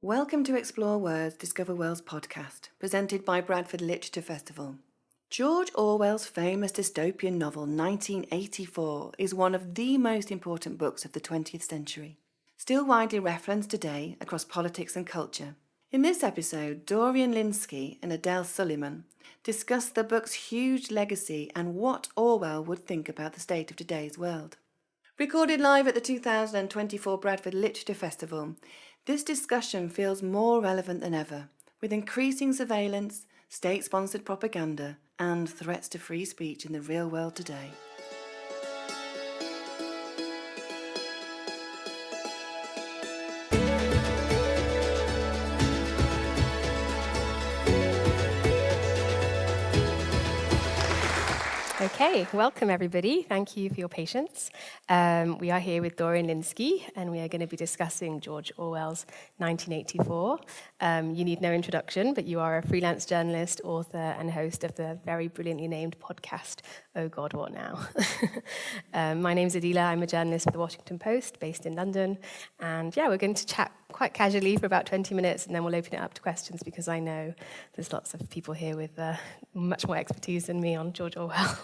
Welcome to Explore Words, Discover Worlds podcast, presented by Bradford Literature Festival. George Orwell's famous dystopian novel 1984 is one of the most important books of the 20th century, still widely referenced today across politics and culture. In this episode, Dorian Lynskey and Adele Suleiman discuss the book's huge legacy and what Orwell would think about the state of today's world. Recorded live at the 2024 Bradford Literature Festival, this discussion feels more relevant than ever, with increasing surveillance, state-sponsored propaganda, and threats to free speech in the real world today. Okay, welcome everybody. Thank you for your patience. We are here with Dorian Lynskey, and we are going to be discussing George Orwell's 1984. You need no introduction, but you are a freelance journalist, author, and host of the very brilliantly named podcast, Oh God, What Now? My name's Adila. I'm a journalist for The Washington Post, based in London. And yeah, we're going to chat quite casually for about 20 minutes, and then we'll open it up to questions, because I know there's lots of people here with much more expertise than me on George Orwell.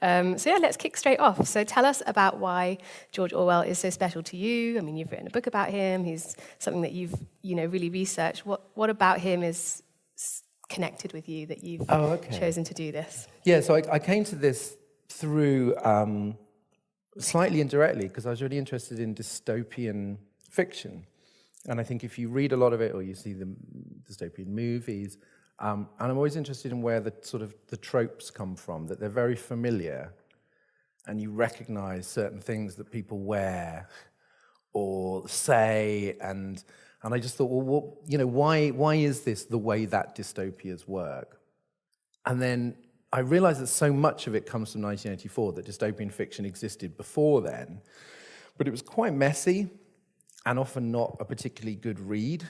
So yeah, let's kick straight off. So tell us about why George Orwell is so special to you. I mean, you've written a book about him. He's something that you've, really researched. What about him is connected with you that you've chosen to do this? Yeah, so I came to this through slightly indirectly, because I was really interested in dystopian fiction. And I think if you read a lot of it, or you see the dystopian movies, and I'm always interested in where the tropes come from, that they're very familiar, and you recognize certain things that people wear or say, and I just thought, well, why is this the way that dystopias work? And then I realized that so much of it comes from 1984, that dystopian fiction existed before then, but it was quite messy and often not a particularly good read.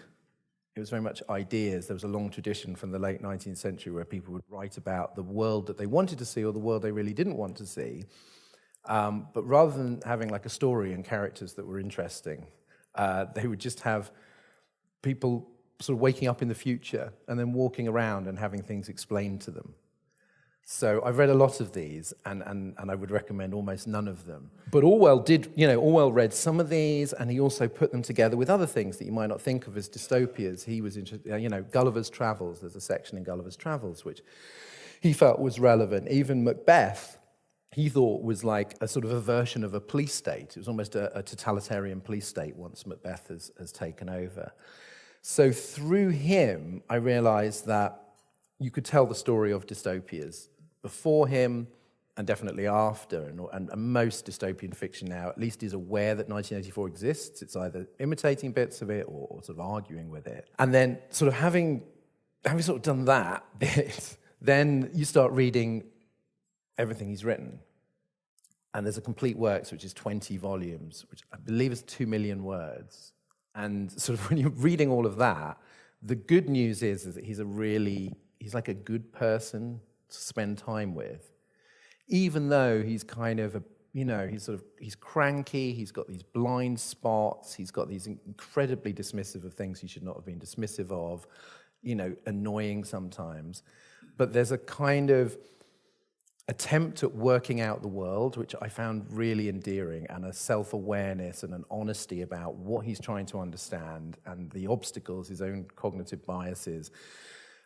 It was very much ideas. There was a long tradition from the late 19th century where people would write about the world that they wanted to see or the world they really didn't want to see. But rather than having like a story and characters that were interesting, they would just have people sort of waking up in the future and then walking around and having things explained to them. So I've read a lot of these, and I would recommend almost none of them. But Orwell Orwell read some of these, and he also put them together with other things that you might not think of as dystopias. He was interested, Gulliver's Travels. There's a section in Gulliver's Travels which he felt was relevant. Even Macbeth, he thought was like a sort of a version of a police state. It was almost a totalitarian police state once Macbeth has taken over. So through him, I realized that you could tell the story of dystopias before him and definitely after, and most dystopian fiction now at least is aware that 1984 exists. It's either imitating bits of it or sort of arguing with it. And then sort of having sort of done that bit, then you start reading everything he's written. And there's a complete works, which is 20 volumes, which I believe is 2 million words. And sort of when you're reading all of that, the good news is that he's like a good person to spend time with, even though he's kind of he's cranky, he's got these blind spots, he's got these incredibly dismissive of things he should not have been dismissive of, annoying sometimes. But there's a kind of attempt at working out the world, which I found really endearing, and a self-awareness and an honesty about what he's trying to understand and the obstacles, his own cognitive biases.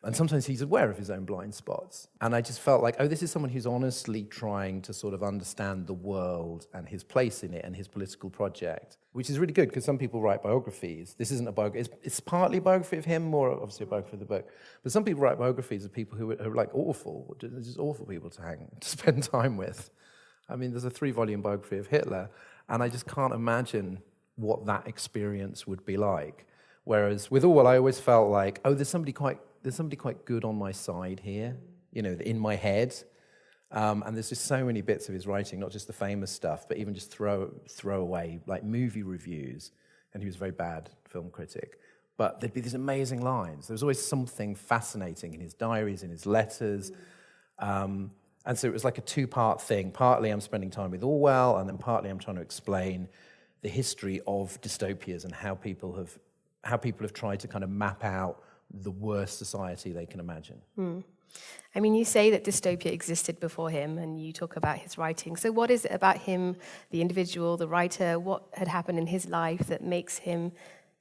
And sometimes he's aware of his own blind spots. And I just felt like, this is someone who's honestly trying to sort of understand the world and his place in it and his political project, which is really good, because some people write biographies. This isn't a biography. It's partly a biography of him, more obviously a biography of the book. But some people write biographies of people who are like awful, just awful people to spend time with. I mean, there's a 3-volume biography of Hitler, and I just can't imagine what that experience would be like. Whereas with Orwell, I always felt like, there's somebody quite good on my side here, in my head. And there's just so many bits of his writing, not just the famous stuff, but even just throw away, like movie reviews. And he was a very bad film critic. But there'd be these amazing lines. There was always something fascinating in his diaries, in his letters. And so it was like a 2-part thing. Partly I'm spending time with Orwell, and then partly I'm trying to explain the history of dystopias and how people have how people have tried to kind of map out the worst society they can imagine. I mean, you say that dystopia existed before him, and you talk about his writing. So what is it about him, the individual, the writer, what had happened in his life that makes him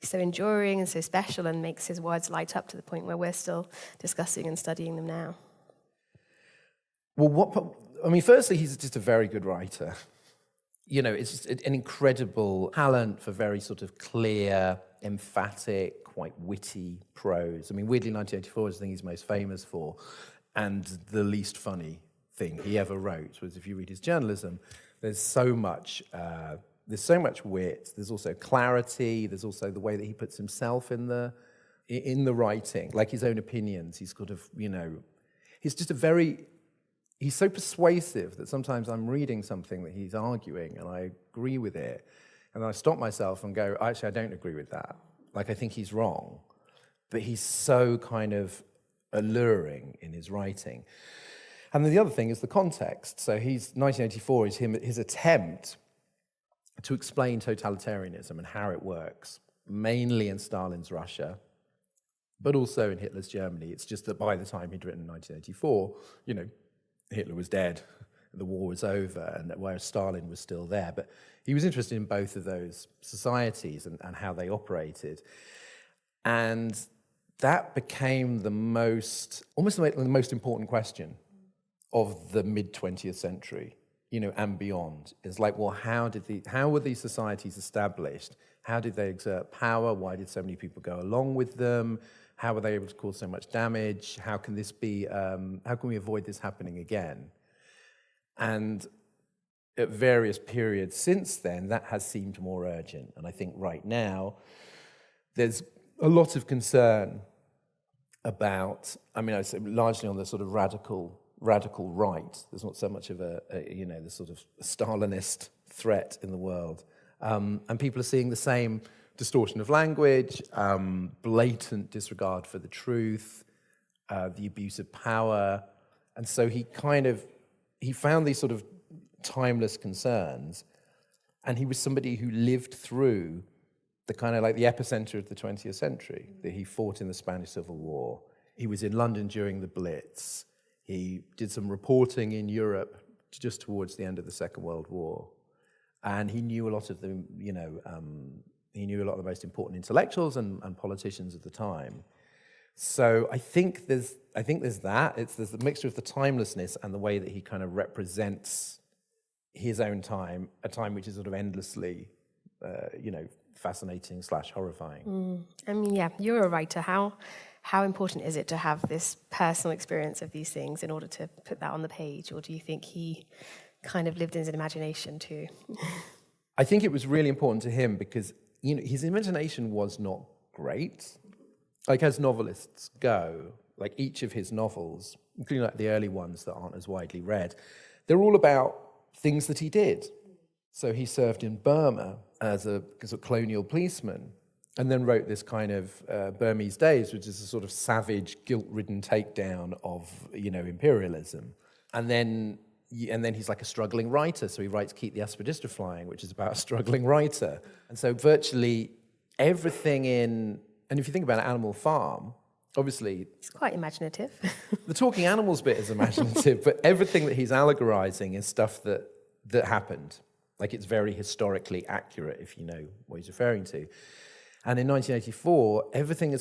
so enduring and so special and makes his words light up to the point where we're still discussing and studying them now? Well, firstly, he's just a very good writer. It's just an incredible talent for very sort of clear, emphatic, quite witty prose. Weirdly, 1984 is the thing he's most famous for, and the least funny thing he ever wrote was, if you read his journalism, there's so much wit. There's also clarity. There's also the way that he puts himself in the writing, like his own opinions. He's sort of, he's just he's so persuasive that sometimes I'm reading something that he's arguing and I agree with it. And then I stop myself and go, actually, I don't agree with that. Like, I think he's wrong. But he's so kind of alluring in his writing. And then the other thing is the context. So 1984 is his attempt to explain totalitarianism and how it works, mainly in Stalin's Russia, but also in Hitler's Germany. It's just that by the time he'd written 1984, Hitler was dead, the war was over, and whereas Stalin was still there. But he was interested in both of those societies and how they operated. And that became almost the most important question of the mid-20th century, and beyond. It's like, well, how were these societies established? How did they exert power? Why did so many people go along with them? How were they able to cause so much damage? How can we avoid this happening again? And at various periods since then, that has seemed more urgent. And I think right now, there's a lot of concern about, I say largely on the sort of radical right. There's not so much of the sort of Stalinist threat in the world. And people are seeing the same distortion of language, blatant disregard for the truth, the abuse of power. And so he found these sort of timeless concerns, and he was somebody who lived through the kind of like the epicenter of the 20th century, that he fought in the Spanish Civil War. He was in London during the Blitz. He did some reporting in Europe just towards the end of the Second World War. And he knew a lot of the, he knew a lot of the most important intellectuals and politicians of the time. So I think there's that. There's the mixture of the timelessness and the way that he kind of represents his own time, a time which is sort of endlessly, fascinating / horrifying. You're a writer. How important is it to have this personal experience of these things in order to put that on the page? Or do you think he kind of lived in his imagination too? I think it was really important to him because, his imagination was not great. Like, as novelists go, like each of his novels, including like the early ones that aren't as widely read, they're all about things that he did. So he served in Burma as a colonial policeman, and then wrote this kind of Burmese Days, which is a sort of savage, guilt-ridden takedown of, imperialism. And then he's like a struggling writer, so he writes Keep the Aspidistra Flying, which is about a struggling writer. And so virtually everything and if you think about Animal Farm, obviously... It's quite imaginative. The talking animals bit is imaginative, but everything that he's allegorizing is stuff that happened. Like, it's very historically accurate, if you know what he's referring to. And in 1984, everything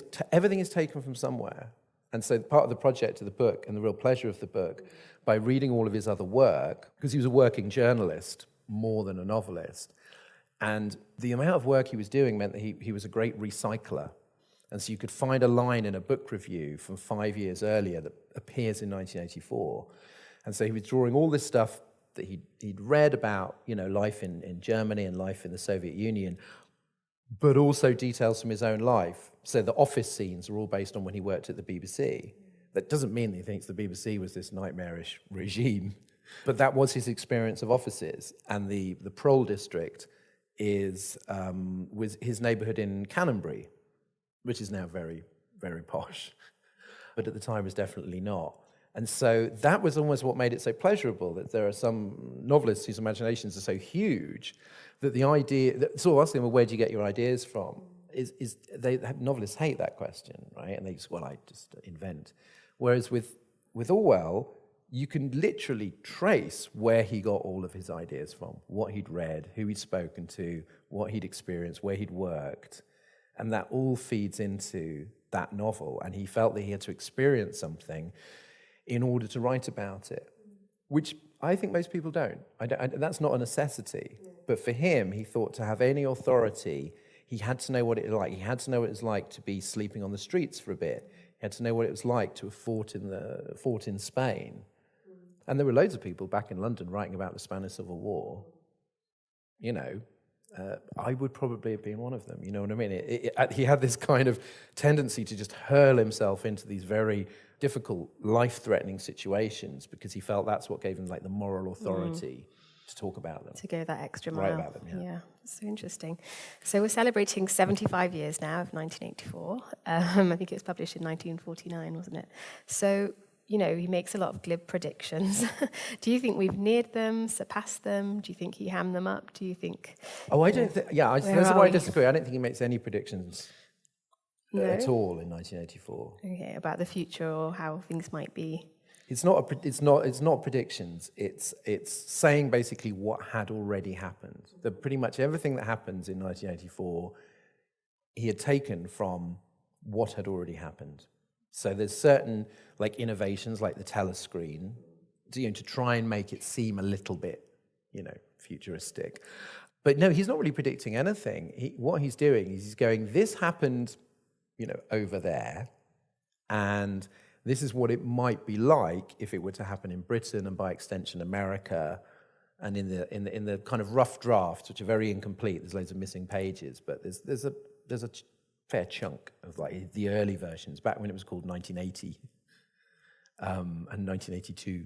is taken from somewhere. And so part of the project of the book, and the real pleasure of the book, by reading all of his other work, because he was a working journalist more than a novelist, and the amount of work he was doing meant that he was a great recycler. And so you could find a line in a book review from 5 years earlier that appears in 1984. And so he was drawing all this stuff that he'd read about, life in Germany and life in the Soviet Union, but also details from his own life. So the office scenes are all based on when he worked at the BBC. That doesn't mean that he thinks the BBC was this nightmarish regime, but that was his experience of offices. And the Prole district was his neighbourhood in Canonbury, which is now very, very posh, but at the time was definitely not. And so that was almost what made it so pleasurable, that there are some novelists whose imaginations are so huge that the idea... So I asked him, well, where do you get your ideas from? novelists hate that question, right? And they just, I just invent. Whereas with Orwell, you can literally trace where he got all of his ideas from, what he'd read, who he'd spoken to, what he'd experienced, where he'd worked. And that all feeds into that novel. And he felt that he had to experience something in order to write about it, which I think most people don't. That's not a necessity. But for him, he thought to have any authority, he had to know what it was like. He had to know what it was like to be sleeping on the streets for a bit. He had to know what it was like to have fought in Spain. And there were loads of people back in London writing about the Spanish Civil War. You know, I would probably have been one of them. You know what I mean? He had this kind of tendency to just hurl himself into these very difficult, life-threatening situations because he felt that's what gave him like the moral authority to talk about them. To go that extra mile. Write about them, Yeah, so interesting. So we're celebrating 75 years now of 1984. I think it was published in 1949, wasn't it? So, you know, he makes a lot of glib predictions. Do you think we've neared them, surpassed them? Do you think he hammed them up? Do you think... Oh, I don't think... Yeah, that's why I disagree. I don't think he makes any predictions at all in 1984. Okay, about the future or how things might be. It's not predictions. It's saying basically what had already happened. That pretty much everything that happens in 1984, he had taken from what had already happened. So there's certain like innovations, like the telescreen, to try and make it seem a little bit, futuristic. But no, he's not really predicting anything. What he's doing is he's going, this happened, over there, and this is what it might be like if it were to happen in Britain and by extension America, and in the kind of rough drafts, which are very incomplete. There's loads of missing pages, but there's a fair chunk of like the early versions back when it was called 1980 and 1982.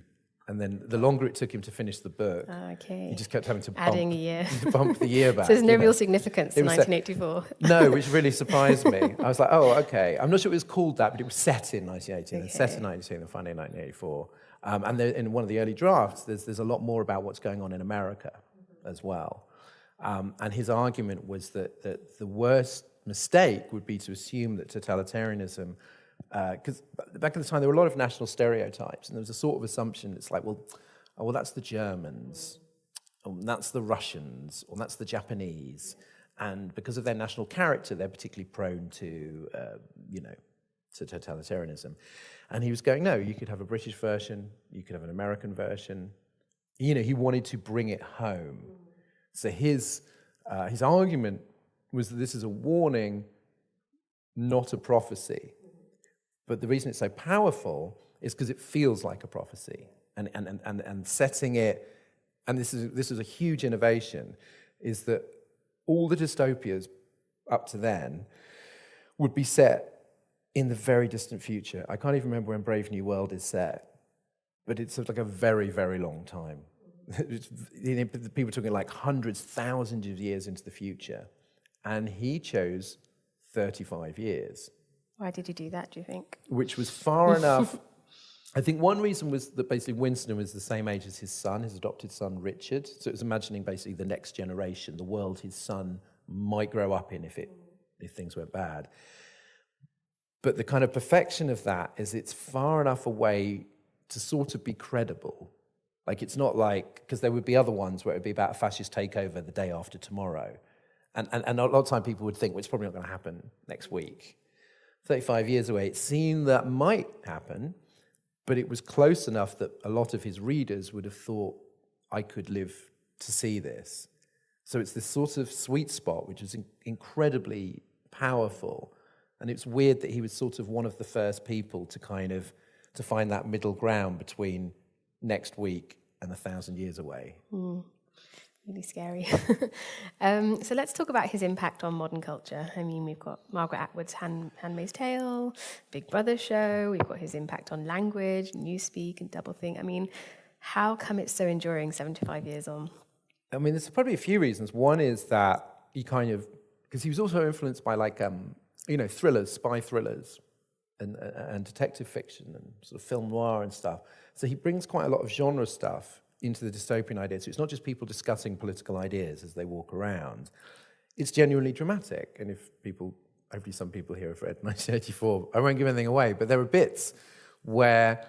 And then the longer it took him to finish the book, he just kept having to bump the year back. So there's no real significance to 1984. No, which really surprised me. I was like, oh, okay. I'm not sure it was called that, but it was set in 1980, and set in 1982, and finally in 1984. And in one of the early drafts, there's a lot more about what's going on in America as well. And his argument was that the worst mistake would be to assume that totalitarianism, because back at the time there were a lot of national stereotypes, and there was a sort of assumption, it's like, well, that's the Germans, or that's the Russians, or that's the Japanese, and because of their national character, they're particularly prone to, to totalitarianism. And he was going, no, you could have a British version, you could have an American version. He wanted to bring it home. So his argument was that this is a warning, not a prophecy. But the reason it's so powerful is because it feels like a prophecy. And setting it, and this is a huge innovation, is that all the dystopias up to then would be set in the very distant future. I can't even remember when Brave New World is set, but it's like a very, very long time. People are talking like hundreds, thousands of years into the future. And he chose 35 years. Why did he do that, do you think? Which was far enough. I think one reason was that basically Winston was the same age as his son, his adopted son, Richard. So it was imagining basically the next generation, the world his son might grow up in if things went bad. But the kind of perfection of that is it's far enough away to sort of be credible. Like it's not like, because there would be other ones where it would be about a fascist takeover the day after tomorrow. And a lot of time people would think, well, it's probably not going to happen next week. 35 years away, it seemed that might happen, but it was close enough that a lot of his readers would have thought, I could live to see this. So it's this sort of sweet spot, which is incredibly powerful. And it's weird that he was sort of one of the first people to find that middle ground between next week and 1,000 years away. Really scary. So let's talk about his impact on modern culture. I mean, we've got Margaret Atwood's Handmaid's Tale, Big Brother show, we've got his impact on language, Newspeak and Doublethink. I mean, how come it's so enduring 75 years on? I mean, there's probably a few reasons. One is that he because he was also influenced by thrillers, spy thrillers, and detective fiction and sort of film noir and stuff. So he brings quite a lot of genre stuff into the dystopian idea. So it's not just people discussing political ideas as they walk around. it's genuinely dramatic. And hopefully some people here have read 1984, I won't give anything away, but there are bits where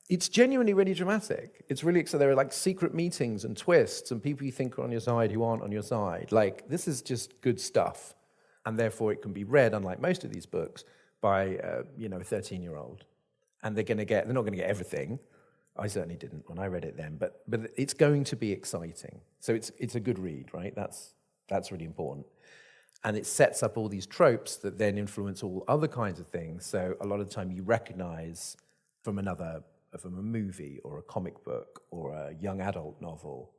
it's genuinely really dramatic. It's really, so there are like secret meetings and twists and people you think are on your side who aren't on your side. Like, this is just good stuff. And therefore it can be read, unlike most of these books, by a 13-year-old. And they're not going to get everything. I certainly didn't when I read it then, but it's going to be exciting. So it's a good read, right? That's really important. And it sets up all these tropes that then influence all other kinds of things. So a lot of the time you recognize from a movie or a comic book or a young adult novel,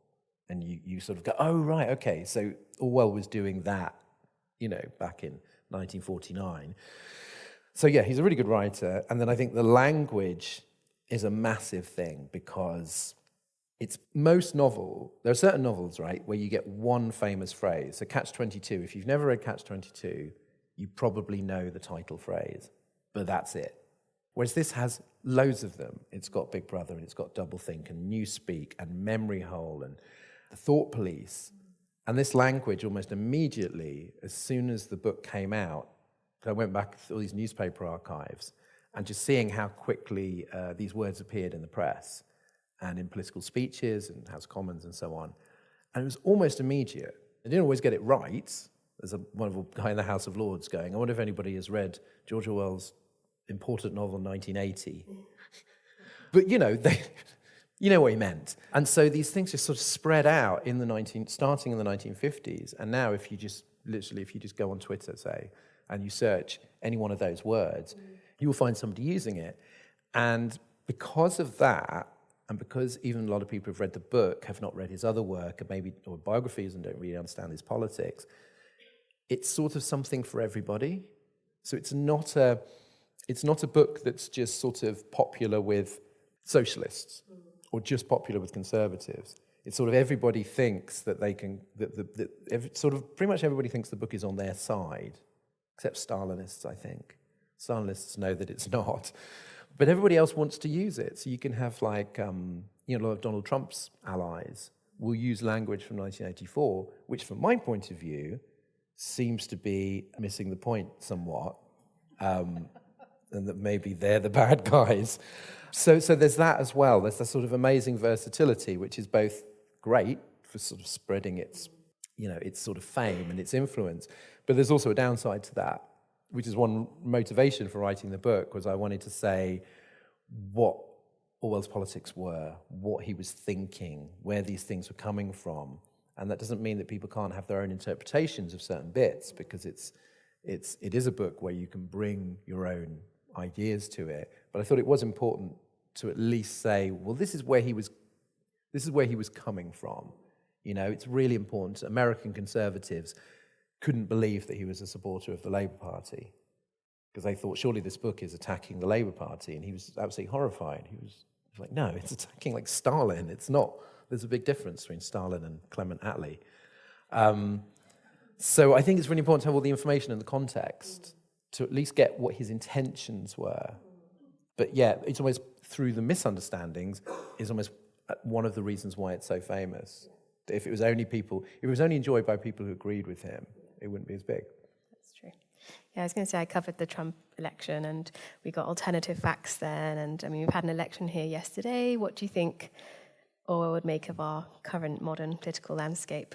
and you sort of go, oh, right, okay, so Orwell was doing that, back in 1949. So yeah, he's a really good writer. And then I think the language is a massive thing, because it's most there are certain novels, right, where you get one famous phrase. So Catch-22, if you've never read Catch-22, you probably know the title phrase, but that's it. Whereas this has loads of them. It's got Big Brother, and it's got Doublethink, and Newspeak, and Memory Hole, and the Thought Police. And this language, almost immediately, as soon as the book came out, I went back through all these newspaper archives, and just seeing how quickly these words appeared in the press, and in political speeches, and House of Commons, and so on. And it was almost immediate. I didn't always get it right. There's a wonderful guy in the House of Lords going, I wonder if anybody has read George Orwell's important novel 1980. But you know what he meant. And so these things just sort of spread out starting in the 1950s. And now if you just go on Twitter, say, and you search any one of those words, you will find somebody using it. And because of that, and because even a lot of people who've read the book have not read his other work, or biographies, and don't really understand his politics, it's sort of something for everybody. So it's not a book that's just sort of popular with socialists or just popular with conservatives. It's sort of everybody thinks that they can, pretty much everybody thinks the book is on their side, except Stalinists, I think. Stalinists know that it's not. But everybody else wants to use it. So you can have a lot of Donald Trump's allies will use language from 1984, which from my point of view seems to be missing the point somewhat. And that maybe they're the bad guys. So there's that as well. There's that sort of amazing versatility, which is both great for sort of spreading its sort of fame and its influence. But there's also a downside to that, which is one motivation for writing the book, was I wanted to say what Orwell's politics were, what he was thinking, where these things were coming from. And that doesn't mean that people can't have their own interpretations of certain bits, because it is a book where you can bring your own ideas to it. But I thought it was important to at least say, well, this is where he was coming from. It's really important. American conservatives couldn't believe that he was a supporter of the Labour Party, because they thought, surely this book is attacking the Labour Party, and he was absolutely horrified. He was like, no, it's attacking like Stalin. It's not. There's a big difference between Stalin and Clement Attlee. So I think it's really important to have all the information in the context to at least get what his intentions were. But yeah, it's almost through the misunderstandings is almost one of the reasons why it's so famous. If it was only enjoyed by people who agreed with him, it wouldn't be as big. That's true. Yeah, I was going to say, I covered the Trump election, and we got alternative facts then. And I mean, we've had an election here yesterday. What do you think Orwell would make of our current modern political landscape?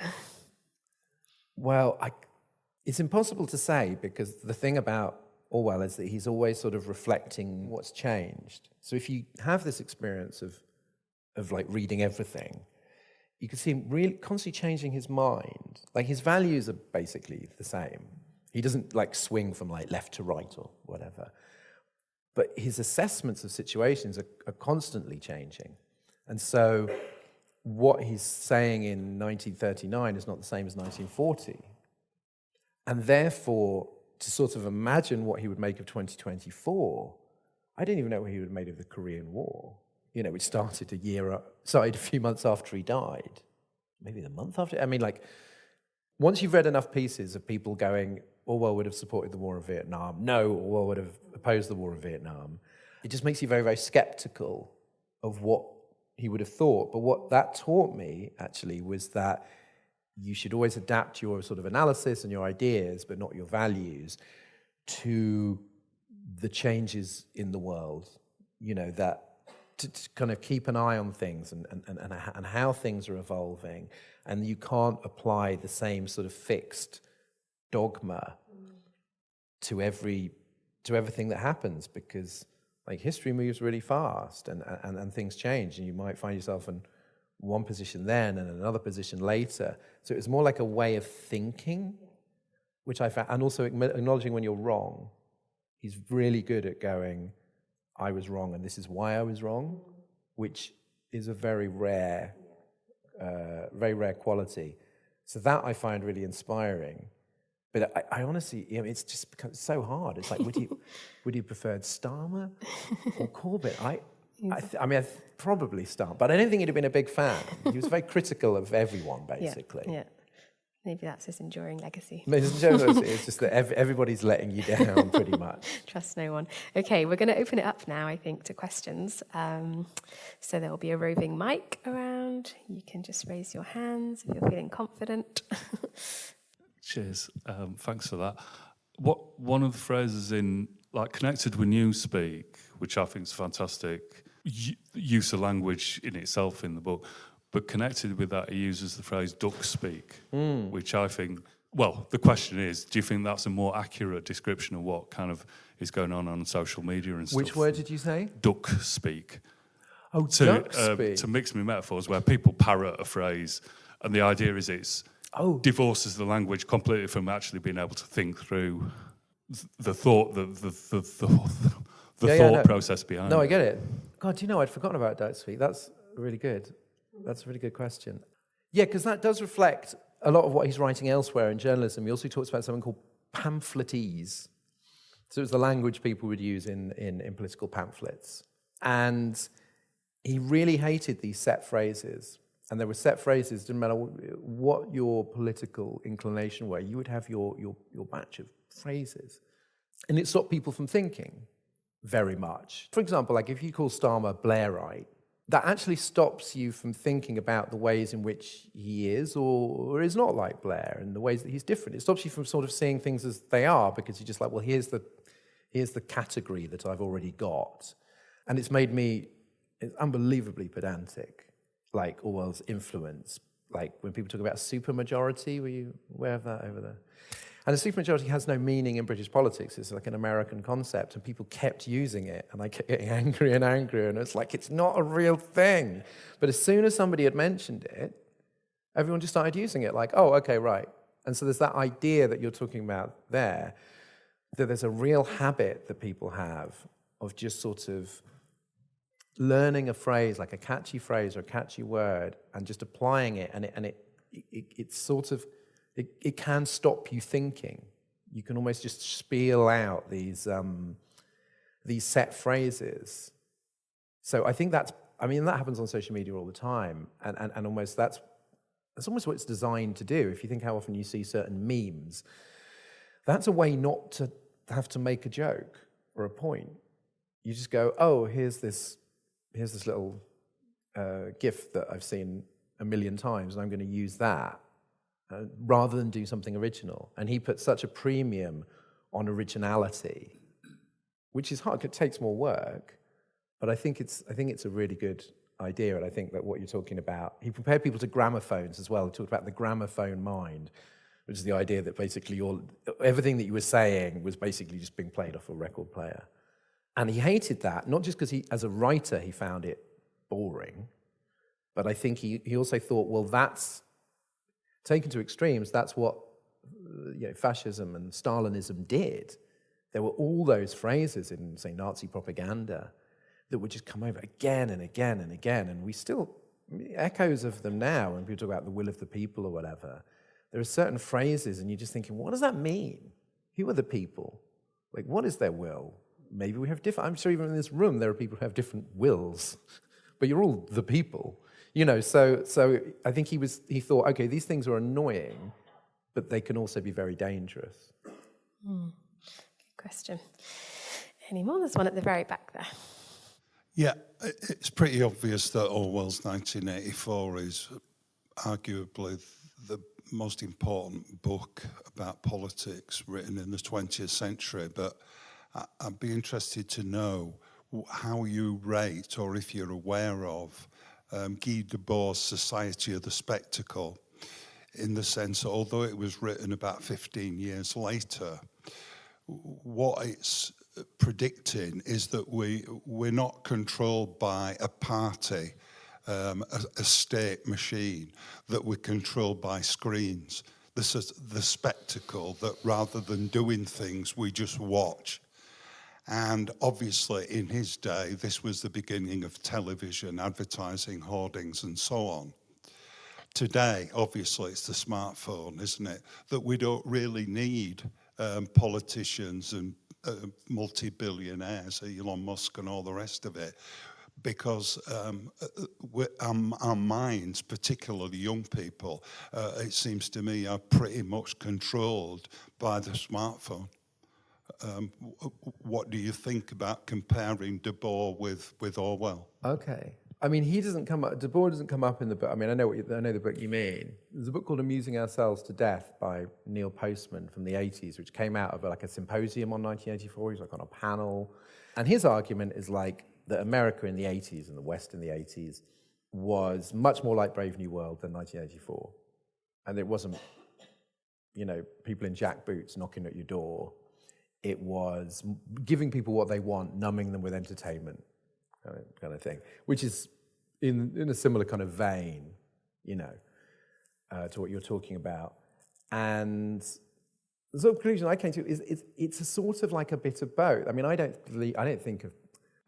Well, it's impossible to say, because the thing about Orwell is that he's always sort of reflecting what's changed. So if you have this experience of like reading everything, you can see him really constantly changing his mind. Like, his values are basically the same. He doesn't like swing from like left to right or whatever. But his assessments of situations are constantly changing. And so what he's saying in 1939 is not the same as 1940. And therefore, to sort of imagine what he would make of 2024, I didn't even know what he would have made of the Korean War, which started a few months after he died, maybe the month after. I mean, like, once you've read enough pieces of people going, Orwell would have supported the war in Vietnam, no, Orwell would have opposed the war in Vietnam, it just makes you very, very skeptical of what he would have thought. But what that taught me, actually, was that you should always adapt your sort of analysis and your ideas, but not your values, to the changes in the world, that to kind of keep an eye on things and how things are evolving, and you can't apply the same sort of fixed dogma to everything that happens, because like history moves really fast and things change, and you might find yourself in one position then and another position later. So it's more like a way of thinking, which I found, and also acknowledging when you're wrong. He's really good at going, I was wrong and this is why I was wrong, which is a very rare quality. So that I find really inspiring. But I honestly, it's just become so hard. It's like, would you prefer Starmer or Corbyn? I probably Starmer, but I don't think he'd have been a big fan. He was very critical of everyone, basically. Yeah. Maybe that's his enduring legacy. It's just that everybody's letting you down, pretty much. Trust no one. Okay, we're going to open it up now, I think, to questions. So there will be a roving mic around. You can just raise your hands if you're feeling confident. Cheers. Thanks for that. One of the phrases in, like, connected with Newspeak, which I think is fantastic, use of language in itself in the book, but connected with that, he uses the phrase duck speak, which I think, well, the question is, do you think that's a more accurate description of what kind of is going on social media and stuff? Which word did you say? Duck speak. Oh, duck speak. To mix me metaphors, where people parrot a phrase, and the idea is it's divorces the language completely from actually being able to think through the thought, the thought process behind it. No, I get it. God, I'd forgotten about duck speak. That's really good. That's a really good question. Yeah, because that does reflect a lot of what he's writing elsewhere in journalism. He also talks about something called pamphletese. So it was the language people would use in political pamphlets. And he really hated these set phrases. And there were set phrases, didn't matter what your political inclination were, you would have your batch of phrases. And it stopped people from thinking very much. For example, like if you call Starmer Blairite, that actually stops you from thinking about the ways in which he is or is not like Blair, and the ways that he's different. It stops you from sort of seeing things as they are, because you're just like, well, here's the category that I've already got. And it's made me unbelievably pedantic, like Orwell's influence. Like when people talk about supermajority, were you aware of that over there? And a supermajority has no meaning in British politics. It's like an American concept, and people kept using it, and I kept getting angrier and angrier, and it's like, it's not a real thing. But as soon as somebody had mentioned it, everyone just started using it, like, oh, okay, right. And so there's that idea that you're talking about there, that there's a real habit that people have of just sort of learning a phrase, like a catchy phrase or a catchy word, and just applying it, and it's sort of, it can stop you thinking. You can almost just spiel out these set phrases. So I think that happens on social media all the time, and almost that's almost what it's designed to do. If you think how often you see certain memes, that's a way not to have to make a joke or a point. You just go, oh, here's this little GIF that I've seen a million times, and I'm going to use that. Rather than do something original. And he put such a premium on originality, which is hard, it takes more work, but I think it's a really good idea, and I think that what you're talking about, he compared people to gramophones as well. He talked about the gramophone mind, which is the idea that basically everything that you were saying was basically just being played off a record player. And he hated that, not just because as a writer, he found it boring, but I think he also thought, well, that's taken to extremes, that's what fascism and Stalinism did. There were all those phrases in, say, Nazi propaganda that would just come over again and again and again, and we still, echoes of them now when people talk about the will of the people or whatever. There are certain phrases, and you're just thinking, what does that mean? Who are the people? Like, what is their will? Maybe we have different, I'm sure even in this room there are people who have different wills, but you're all the people. So I think he thought, okay, these things are annoying, but they can also be very dangerous. Good question. Any more? There's one at the very back there. Yeah, it's pretty obvious that Orwell's 1984 is arguably the most important book about politics written in the 20th century, but I'd be interested to know how you rate, or if you're aware of, Guy Debord's Society of the Spectacle, in the sense that although it was written about 15 years later, what it's predicting is that we're not controlled by a party, a state machine, that we're controlled by screens. This is the spectacle that rather than doing things, we just watch. And obviously in his day, this was the beginning of television, advertising, hoardings, and so on. Today, obviously, it's the smartphone, isn't it? That we don't really need politicians and multi-billionaires, Elon Musk and all the rest of it, because our minds, particularly young people, it seems to me, are pretty much controlled by the smartphone. What do you think about comparing Debord with Orwell? Okay. I mean, Debord doesn't come up in the book. I mean, I know the book you mean. There's a book called Amusing Ourselves to Death by Neil Postman from the 80s, which came out of like a symposium on 1984. He was like on a panel. And his argument is like that America in the 80s and the West in the 80s was much more like Brave New World than 1984. And it wasn't, people in jackboots knocking at your door. It was giving people what they want, numbing them with entertainment. Kind of thing, which is in a similar kind of vein, to what you're talking about. And the sort of conclusion I came to is it's a sort of like a bit of both. I mean, I don't think of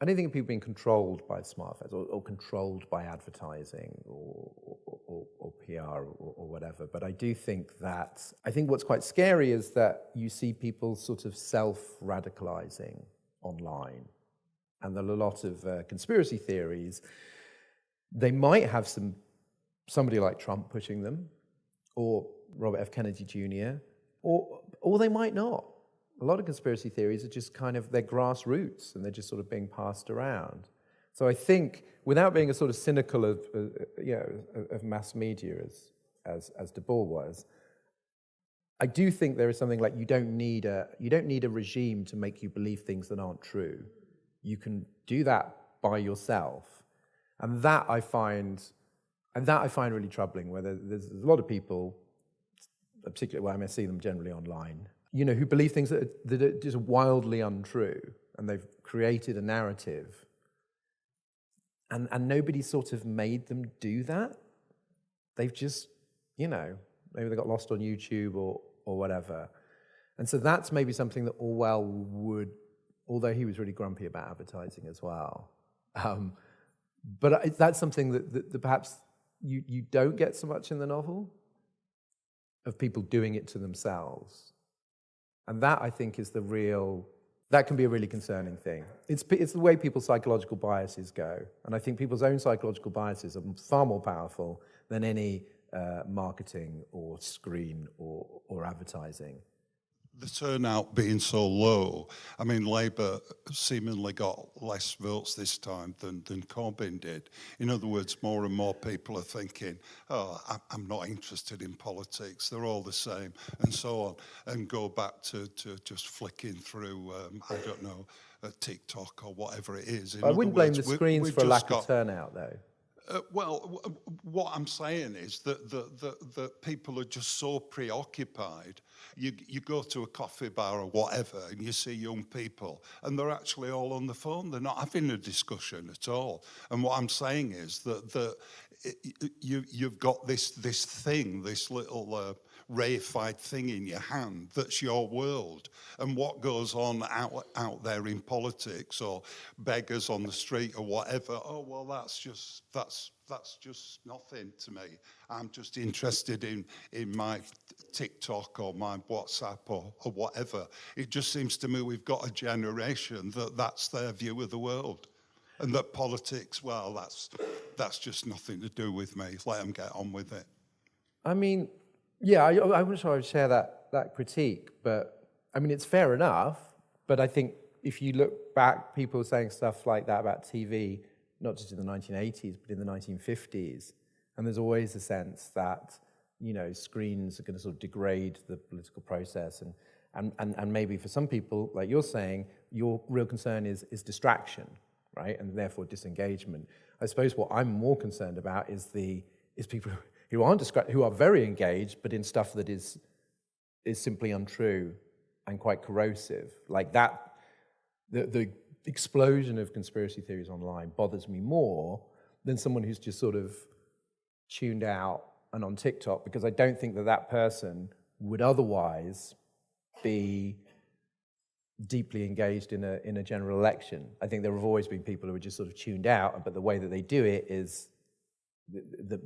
people being controlled by smartphones or controlled by advertising or PR or whatever. But I do think what's quite scary is that you see people sort of self-radicalizing online. And there are a lot of conspiracy theories. They might have somebody like Trump pushing them, or Robert F. Kennedy Jr., or they might not. A lot of conspiracy theories are just kind of, they're grassroots, and they're just sort of being passed around. So I think, without being a sort of cynical of mass media as Debord was, I do think there is something like you don't need a regime to make you believe things that aren't true. You can do that by yourself, and that I find really troubling. Where there's a lot of people, particularly where I see them generally online, who believe things that are just wildly untrue, and they've created a narrative, and nobody sort of made them do that. They've just, maybe they got lost on YouTube or whatever, and so that's maybe something that Orwell would. Although he was really grumpy about advertising as well. But that's something that perhaps you don't get so much in the novel, of people doing it to themselves. And that, I think, that can be a really concerning thing. It's the way people's psychological biases go. And I think people's own psychological biases are far more powerful than any marketing or screen or advertising. The turnout being so low, I mean, Labour seemingly got less votes this time than Corbyn did. In other words, more and more people are thinking, I'm not interested in politics, they're all the same, and so on, and go back to just flicking through, TikTok or whatever it is. I wouldn't blame the screens for a lack of turnout, though. What I'm saying is that people are just so preoccupied. You go to a coffee bar or whatever, and you see young people, and they're actually all on the phone. They're not having a discussion at all. And what I'm saying is that you've got this thing, this little reified thing in your hand that's your world, and what goes on out there in politics or beggars on the street or whatever, that's just nothing to me. I'm just interested in my TikTok or my WhatsApp or whatever. It just seems to me we've got a generation that's their view of the world, and that politics, that's just nothing to do with me. Let them get on with it. I mean, yeah, I'm not sure I would share that critique, but I mean, it's fair enough. But I think if you look back, people saying stuff like that about TV, not just in the 1980s, but in the 1950s, and there's always a sense that screens are going to sort of degrade the political process, and maybe for some people, like you're saying, your real concern is distraction, right, and therefore disengagement. I suppose what I'm more concerned about is people who are very engaged, but in stuff that is simply untrue and quite corrosive, like that. The explosion of conspiracy theories online bothers me more than someone who's just sort of tuned out and on TikTok, because I don't think that person would otherwise be deeply engaged in a general election. I think there have always been people who are just sort of tuned out, but the way that they do it is the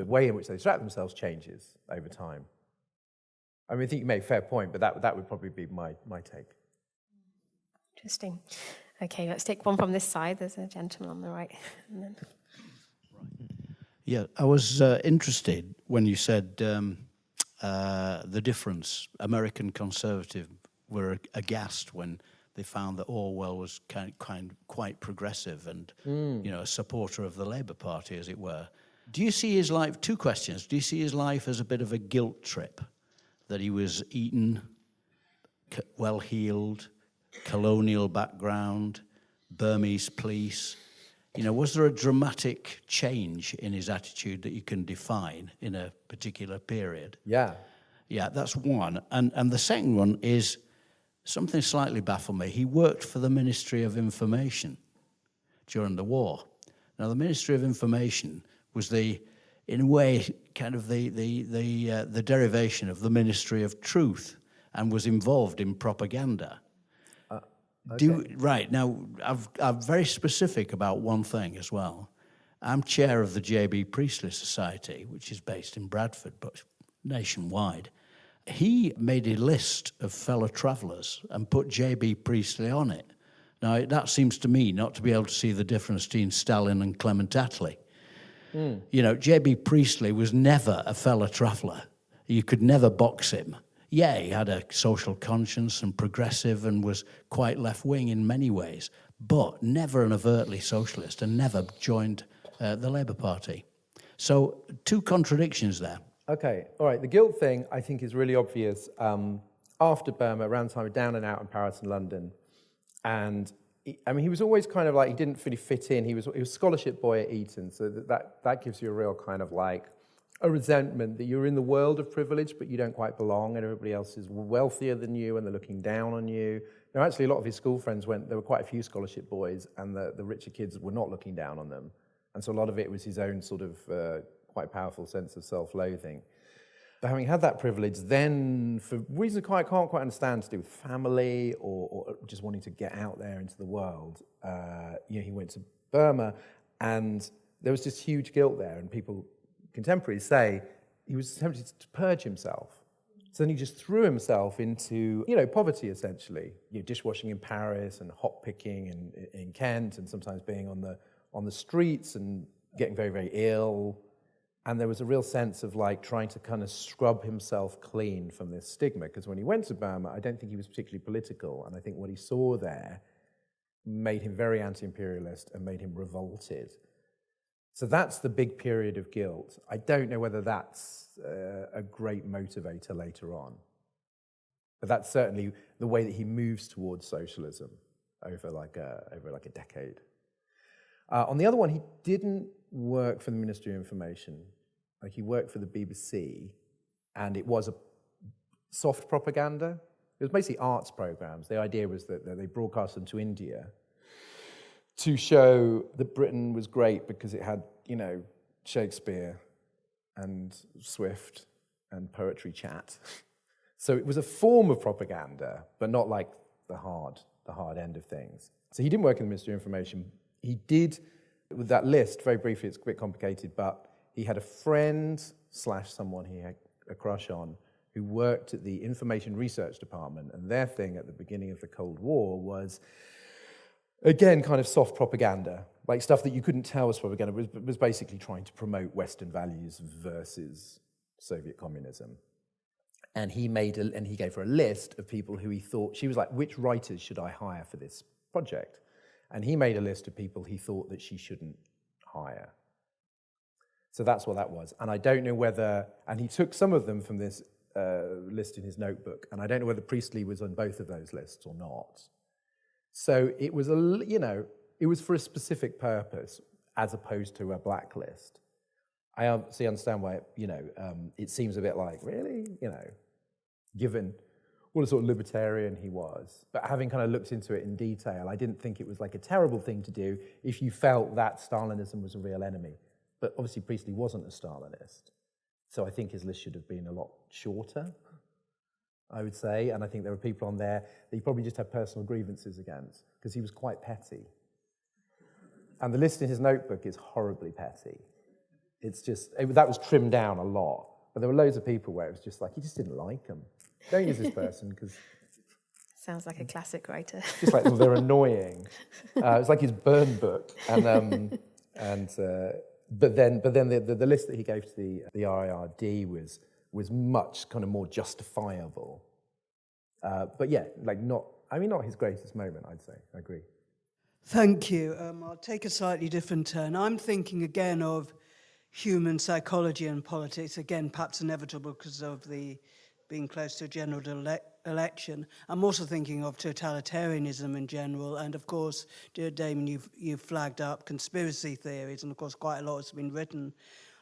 way in which they distract themselves changes over time. I mean, I think you made a fair point, but that would probably be my take. Interesting. Okay, let's take one from this side. There's a gentleman on the right. And then... Yeah, I was interested when you said the difference. American conservative were aghast when they found that Orwell was quite progressive and a supporter of the Labour Party, as it were. Do you see his life? Two questions. Do you see his life as a bit of a guilt trip, that he was eaten, well-heeled, colonial background, Burmese police? Was there a dramatic change in his attitude that you can define in a particular period? Yeah. Yeah, that's one. And the second one is something slightly baffled me. He worked for the Ministry of Information during the war. Now, the Ministry of Information was in a way, kind of the derivation of the Ministry of Truth, and was involved in propaganda. Okay. Right, now, I'm very specific about one thing as well. I'm chair of the J.B. Priestley Society, which is based in Bradford, but nationwide. He made a list of fellow travellers and put J.B. Priestley on it. Now, that seems to me not to be able to see the difference between Stalin and Clement Attlee. J.B. Priestley was never a fellow traveller. You could never box him. Yeah, he had a social conscience and progressive and was quite left-wing in many ways, but never an overtly socialist and never joined the Labour Party. So, two contradictions there. Okay, all right. The guilt thing, I think, is really obvious after Burma, around the time of Down and Out in Paris and London. And, he was always kind of like, he didn't really fit in. He was a scholarship boy at Eton, so that gives you a real kind of like, a resentment that you're in the world of privilege, but you don't quite belong, and everybody else is wealthier than you, and they're looking down on you. Now, actually, a lot of his school friends there were quite a few scholarship boys, and the richer kids were not looking down on them. And so a lot of it was his own sort of quite powerful sense of self-loathing. But having had that privilege, then, for reasons I can't quite understand, to do with family or just wanting to get out there into the world, he went to Burma, and there was just huge guilt there, and contemporaries say he was tempted to purge himself. So then he just threw himself into, poverty, essentially. Dishwashing in Paris and hot picking in Kent, and sometimes being on the streets and getting very, very ill. And there was a real sense of like trying to kind of scrub himself clean from this stigma, because when he went to Burma, I don't think he was particularly political. And I think what he saw there made him very anti-imperialist and made him revolted. So that's the big period of guilt. I don't know whether that's a great motivator later on. But that's certainly the way that he moves towards socialism over like a decade. On the other one, he didn't work for the Ministry of Information. Like, he worked for the BBC, and it was a soft propaganda. It was basically arts programs. The idea was that they broadcast them to India to show that Britain was great because it had, Shakespeare and Swift and poetry chat. So it was a form of propaganda, but not like the hard end of things. So he didn't work in the Ministry of Information. He did, with that list, very briefly, it's a bit complicated, but he had a friend / someone he had a crush on who worked at the Information Research Department, and their thing at the beginning of the Cold War was, again, kind of soft propaganda, like stuff that you couldn't tell was propaganda, was basically trying to promote Western values versus Soviet communism. And he gave her a list of people who he thought, she was like, which writers should I hire for this project? And he made a list of people he thought that she shouldn't hire. So that's what that was. And I don't know whether, and he took some of them from this list in his notebook, and I don't know whether Priestley was on both of those lists or not. So it was it was for a specific purpose as opposed to a blacklist. I understand why, it seems a bit like, really, given what a sort of libertarian he was. But having kind of looked into it in detail, I didn't think it was like a terrible thing to do if you felt that Stalinism was a real enemy. But obviously Priestley wasn't a Stalinist. So I think his list should have been a lot shorter, I would say. And I think there were people on there that he probably just had personal grievances against, because he was quite petty. And the list in his notebook is horribly petty. It's just, that was trimmed down a lot. But there were loads of people where it was just like, he just didn't like them. Don't use this person, because... Sounds like a classic writer. Just like, well, they're annoying. It's like his burn book. But then the list that he gave to the IRD was much kind of more justifiable. But yeah, not his greatest moment, I'd say. I agree. Thank you. I'll take a slightly different turn. I'm thinking again of human psychology and politics, again, perhaps inevitable because of the being close to a general election. I'm also thinking of totalitarianism in general, and of course, dear Damon, you've flagged up conspiracy theories, and of course quite a lot has been written.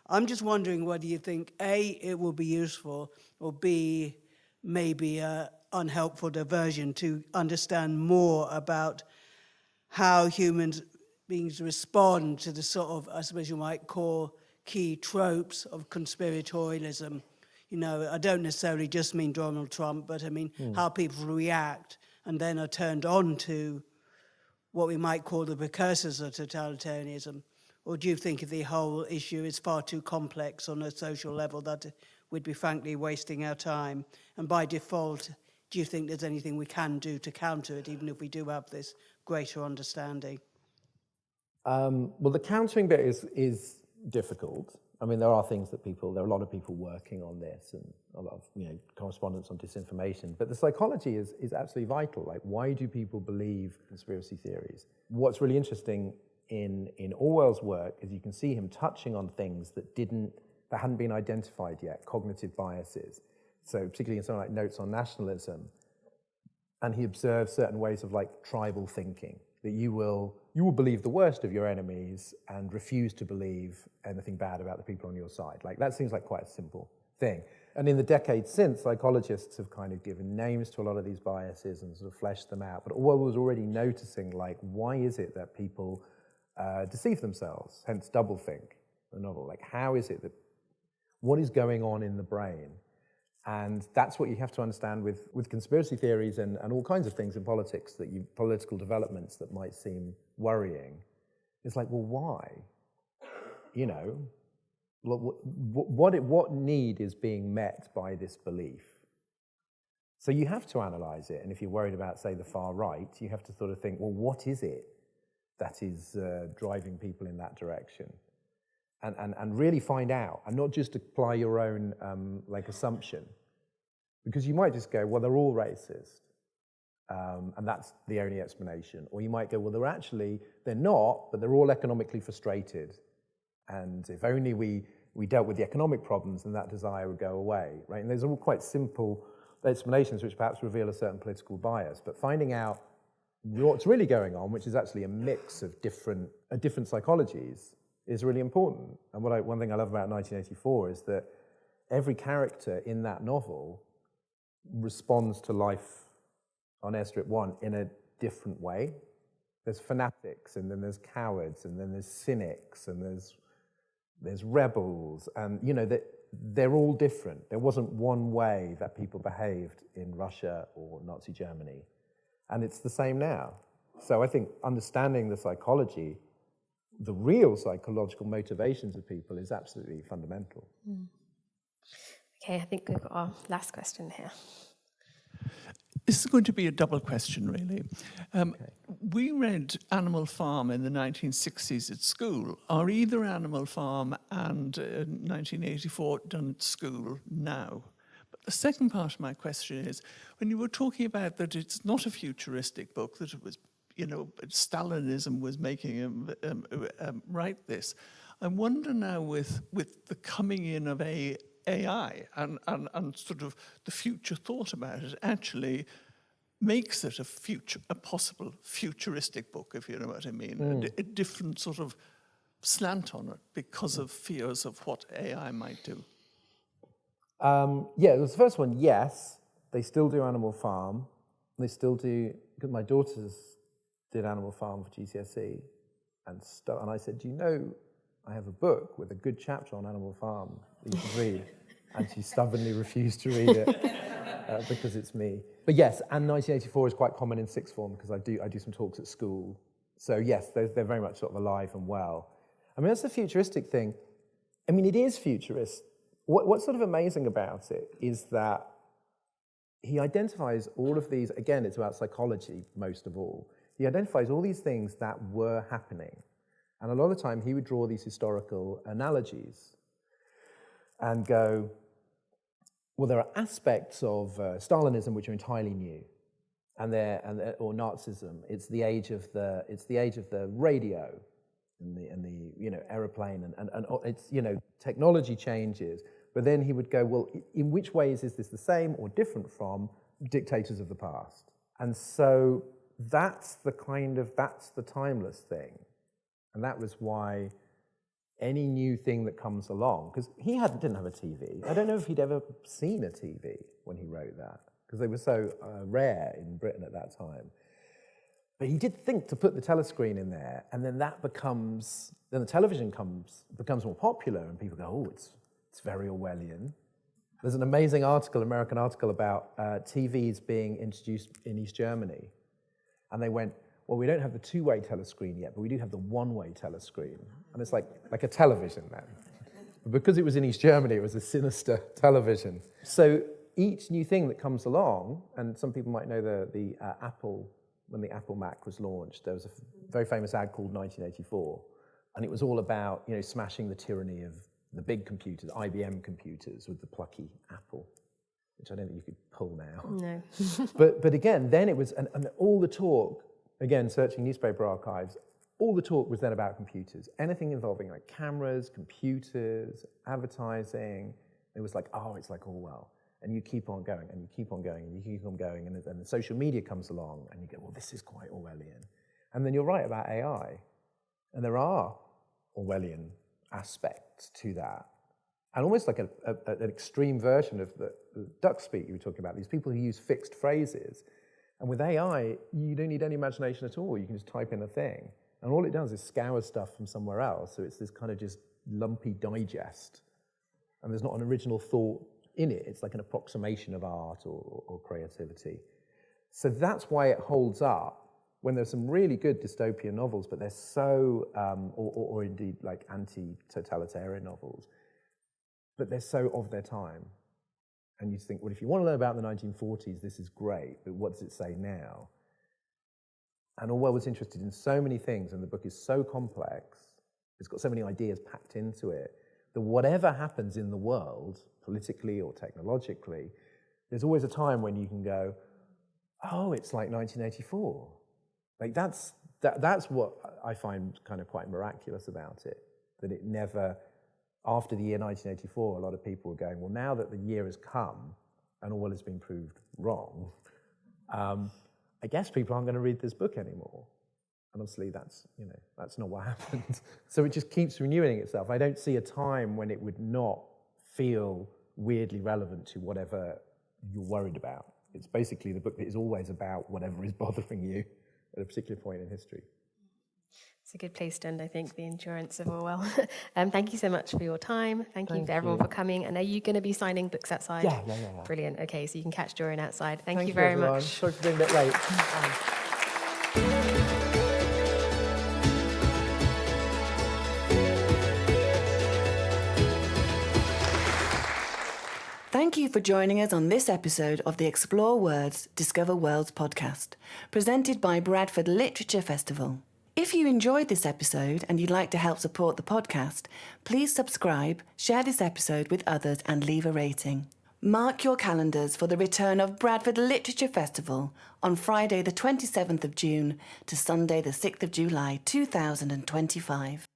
I'm just wondering whether you think, A, it will be useful, or B, maybe an unhelpful diversion to understand more about how human beings respond to the sort of, I suppose you might call, key tropes of conspiratorialism. I don't necessarily just mean Donald Trump, but I mean how people react and then are turned on to what we might call the precursors of totalitarianism. Or do you think the whole issue is far too complex on a social level that we'd be frankly wasting our time? And by default, do you think there's anything we can do to counter it, even if we do have this greater understanding? Well, the countering bit is difficult. I mean, there are a lot of people working on this, and a lot of correspondence on disinformation. But the psychology is absolutely vital. Like, why do people believe conspiracy theories? What's really interesting in Orwell's work is you can see him touching on things that hadn't been identified yet, cognitive biases. So particularly in something like Notes on Nationalism, and he observes certain ways of tribal thinking, that you will believe the worst of your enemies and refuse to believe anything bad about the people on your side. That seems like quite a simple thing. And in the decades since, psychologists have kind of given names to a lot of these biases and sort of fleshed them out. But Orwell was already noticing, why is it that people deceive themselves, hence doublethink, the novel. How is it what is going on in the brain? And that's what you have to understand with conspiracy theories and all kinds of things in politics, political developments that might seem worrying. It's well, why? What need is being met by this belief? So you have to analyze it. And if you're worried about, say, the far right, you have to sort of think, well, what is it that is driving people in that direction? And really find out, and not just apply your own assumption, because you might just go, well, they're all racist, and that's the only explanation. Or you might go, well, they're not, but they're all economically frustrated, and if only we dealt with the economic problems, then that desire would go away, right? And those are all quite simple explanations which perhaps reveal a certain political bias, but finding out what's really going on, which is actually a mix of different psychologies, is really important. And one thing I love about 1984 is that every character in that novel responds to life on Airstrip 1 in a different way. There's fanatics, and then there's cowards, and then there's cynics, and there's rebels, and that they're all different. There wasn't one way that people behaved in Russia or Nazi Germany, and it's the same now. So I think understanding the psychology, the real psychological motivations of people, is absolutely fundamental. Okay, I think we've got our last question here. This is going to be a double question, really. We read Animal Farm in the 1960s at school. Are either Animal Farm and 1984 done at school now? But the second part of my question is, when you were talking about that it's not a futuristic book, that it was Stalinism was making him write this. I wonder now with the coming in of AI and sort of the future thought about it actually makes it a possible futuristic book, if you know what I mean, a different sort of slant on it because of fears of what AI might do. Yeah, it was the first one, yes. They still do Animal Farm. They still do, because my daughters did Animal Farm for GCSE. And I said, do you know, I have a book with a good chapter on Animal Farm that you can read. And she stubbornly refused to read it because it's me. But yes, and 1984 is quite common in sixth form because I do some talks at school. So yes, they're very much sort of alive and well. I mean, that's the futuristic thing. I mean, it is futurist. What's sort of amazing about it is that he identifies all of these, again, it's about psychology most of all. He identifies all these things that were happening. And a lot of the time he would draw these historical analogies and go, well, there are aspects of Stalinism which are entirely new, or Nazism. It's the age of the radio and the aeroplane, and it's technology changes. But then he would go, well, in which ways is this the same or different from dictators of the past? And so that's the timeless thing, and that was why any new thing that comes along, because he didn't have a TV. I don't know if he'd ever seen a TV when he wrote that, because they were so rare in Britain at that time. But he did think to put the telescreen in there, and then then the television becomes more popular, and people go, oh, it's very Orwellian. There's an amazing American article about TVs being introduced in East Germany, and they went, well, we don't have the two-way telescreen yet, but we do have the one-way telescreen. And it's like a television then. But because it was in East Germany, it was a sinister television. So each new thing that comes along, and some people might know the Apple, when the Apple Mac was launched, there was a very famous ad called 1984, and it was all about smashing the tyranny of the big computers, IBM computers, with the plucky Apple, which I don't think you could pull now. No. but again, then it was, and all the talk, again, searching newspaper archives, all the talk was then about computers. Anything involving like cameras, computers, advertising, it was like, oh, it's like Orwell. And you keep on going, and you keep on going, and you keep on going, and the social media comes along, and you go, well, this is quite Orwellian. And then you're right about AI. And there are Orwellian aspects to that. And almost like an extreme version of the duck speak you were talking about, these people who use fixed phrases. And with AI, you don't need any imagination at all. You can just type in a thing. And all it does is scour stuff from somewhere else. So it's this kind of just lumpy digest. And there's not an original thought in it. It's like an approximation of art or creativity. So that's why it holds up when there's some really good dystopian novels, but they're so, or indeed like anti-totalitarian novels, but they're so of their time. And you think, well, if you want to learn about the 1940s, this is great, but what does it say now? And Orwell was interested in so many things, and the book is so complex, it's got so many ideas packed into it, that whatever happens in the world, politically or technologically, there's always a time when you can go, oh, it's like 1984. Like that's what I find kind of quite miraculous about it, that it never... After the year 1984, a lot of people were going, well, now that the year has come and Orwell has been proved wrong, I guess people aren't going to read this book anymore. And obviously that's not what happened. So it just keeps renewing itself. I don't see a time when it would not feel weirdly relevant to whatever you're worried about. It's basically the book that is always about whatever is bothering you at a particular point in history. It's a good place to end, I think, the endurance of Orwell. Thank you so much for your time. Thank you to everyone for coming. And are you going to be signing books outside? Yeah. Brilliant. Okay, so you can catch Dorian outside. Thank you very much. Sorry for being a bit late. Thank you for joining us on this episode of the Explore Words, Discover Worlds podcast, presented by Bradford Literature Festival. If you enjoyed this episode and you'd like to help support the podcast, please subscribe, share this episode with others, and leave a rating. Mark your calendars for the return of Bradford Literature Festival on Friday the 27th of June to Sunday the 6th of July 2025.